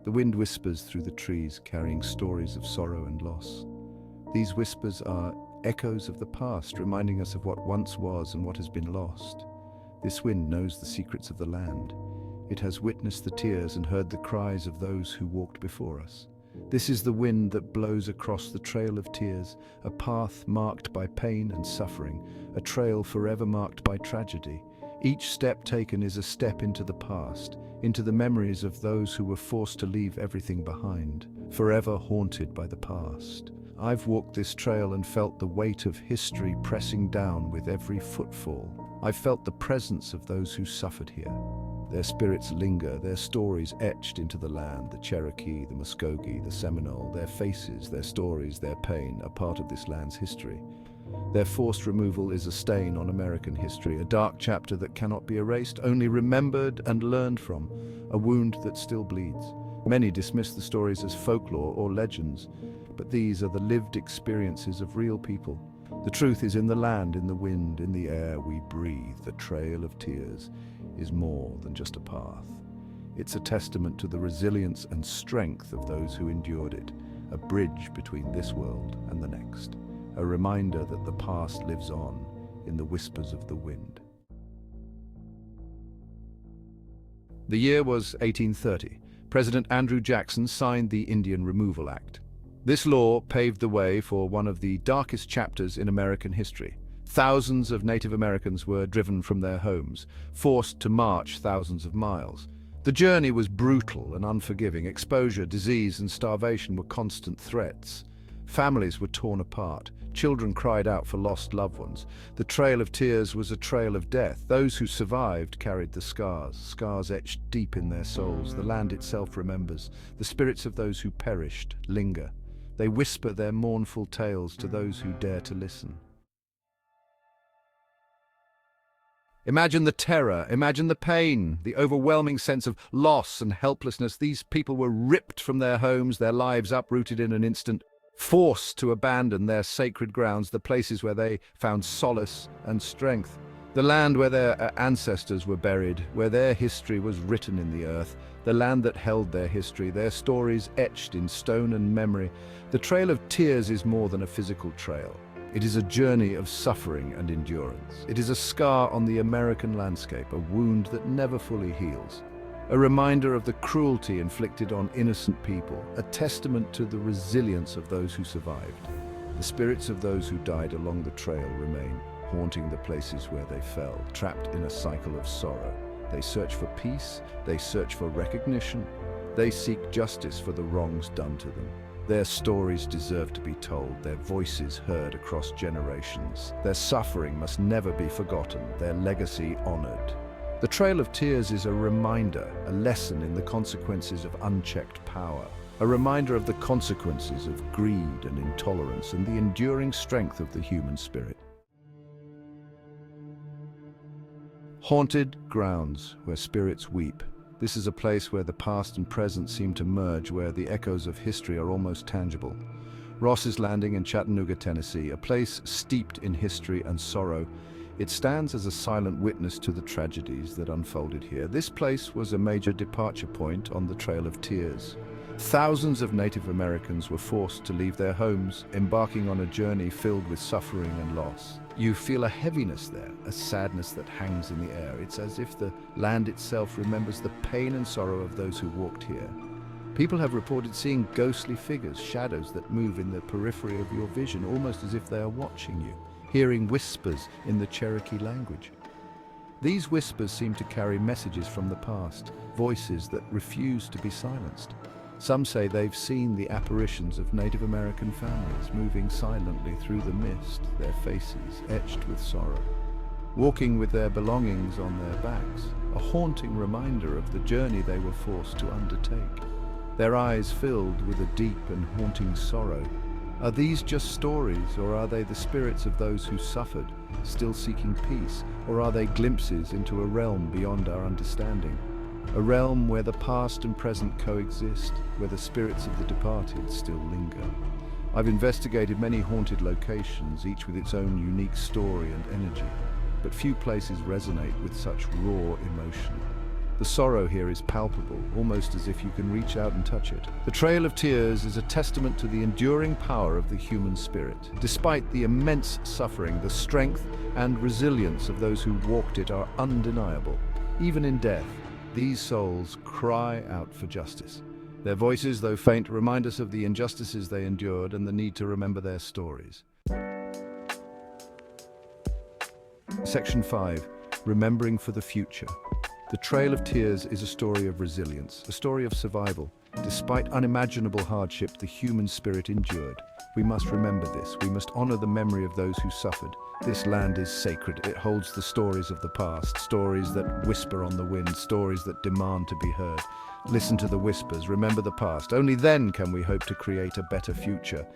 The wind whispers through the trees, carrying stories of sorrow and loss. These whispers are echoes of the past, reminding us of what once was and what has been lost. This wind knows the secrets of the land. It has witnessed the tears and heard the cries of those who walked before us. This is the wind that blows across the trail of tears, a path marked by pain and suffering, a trail forever marked by tragedy. Each step taken is a step into the past, into the memories of those who were forced to leave everything behind, forever haunted by the past. I've walked this trail and felt the weight of history pressing down with every footfall. I've felt the presence of those who suffered here. Their spirits linger, their stories etched into the land, the Cherokee, the Muskogee, the Seminole, their faces, their stories, their pain, are part of this land's history. Their forced removal is a stain on American history, a dark chapter that cannot be erased, only remembered and learned from, a wound that still bleeds. Many dismiss the stories as folklore or legends, but these are the lived experiences of real people. The truth is in the land, in the wind, in the air we breathe. The Trail of Tears is more than just a path. It's a testament to the resilience and strength of those who endured it, a bridge between this world and the next, a reminder that the past lives on in the whispers of the wind. The year was 1830. President Andrew Jackson signed the Indian Removal Act. This law paved the way for one of the darkest chapters in American history. Thousands of Native Americans were driven from their homes, forced to march thousands of miles. The journey was brutal and unforgiving. Exposure, disease, and starvation were constant threats. Families were torn apart. Children cried out for lost loved ones. The Trail of Tears was a trail of death. Those who survived carried the scars etched deep in their souls. The land itself remembers. The spirits of those who perished linger. They whisper their mournful tales to those who dare to listen. Imagine the terror, imagine the pain, the overwhelming sense of loss and helplessness. These people were ripped from their homes, their lives uprooted in an instant, forced to abandon their sacred grounds, the places where they found solace and strength. The land where their ancestors were buried, where their history was written in the earth, the land that held their history, their stories etched in stone and memory. The Trail of Tears is more than a physical trail. It is a journey of suffering and endurance. It is a scar on the American landscape, a wound that never fully heals. A reminder of the cruelty inflicted on innocent people, a testament to the resilience of those who survived. The spirits of those who died along the trail remain, haunting the places where they fell, trapped in a cycle of sorrow. They search for peace, they search for recognition, they seek justice for the wrongs done to them. Their stories deserve to be told, their voices heard across generations. Their suffering must never be forgotten, their legacy honored. The Trail of Tears is a reminder, a lesson in the consequences of unchecked power, a reminder of the consequences of greed and intolerance and the enduring strength of the human spirit. Haunted grounds where spirits weep. This is a place where the past and present seem to merge, where the echoes of history are almost tangible. Ross's Landing in Chattanooga, Tennessee, a place steeped in history and sorrow. It stands as a silent witness to the tragedies that unfolded here. This place was a major departure point on the Trail of Tears. Thousands of Native Americans were forced to leave their homes, embarking on a journey filled with suffering and loss. You feel a heaviness there, a sadness that hangs in the air. It's as if the land itself remembers the pain and sorrow of those who walked here. People have reported seeing ghostly figures, shadows that move in the periphery of your vision, almost as if they are watching you, hearing whispers in the Cherokee language. These whispers seem to carry messages from the past, voices that refuse to be silenced. Some say they've seen the apparitions of Native American families moving silently through the mist, their faces etched with sorrow, walking with their belongings on their backs, a haunting reminder of the journey they were forced to undertake. Their eyes filled with a deep and haunting sorrow. Are these just stories, or are they the spirits of those who suffered, still seeking peace, or are they glimpses into a realm beyond our understanding? A realm where the past and present coexist, where the spirits of the departed still linger. I've investigated many haunted locations, each with its own unique story and energy, but few places resonate with such raw emotion. The sorrow here is palpable, almost as if you can reach out and touch it. The Trail of Tears is a testament to the enduring power of the human spirit. Despite the immense suffering, the strength and resilience of those who walked it are undeniable. Even in death, these souls cry out for justice. Their voices, though faint, remind us of the injustices they endured and the need to remember their stories. Section 5. Remembering for the future. The Trail of Tears is a story of resilience, a story of survival. Despite unimaginable hardship, the human spirit endured. We must remember this. We must honor the memory of those who suffered. This land is sacred. It holds the stories of the past, stories that whisper on the wind, stories that demand to be heard. Listen to the whispers, remember the past. Only then can we hope to create a better future.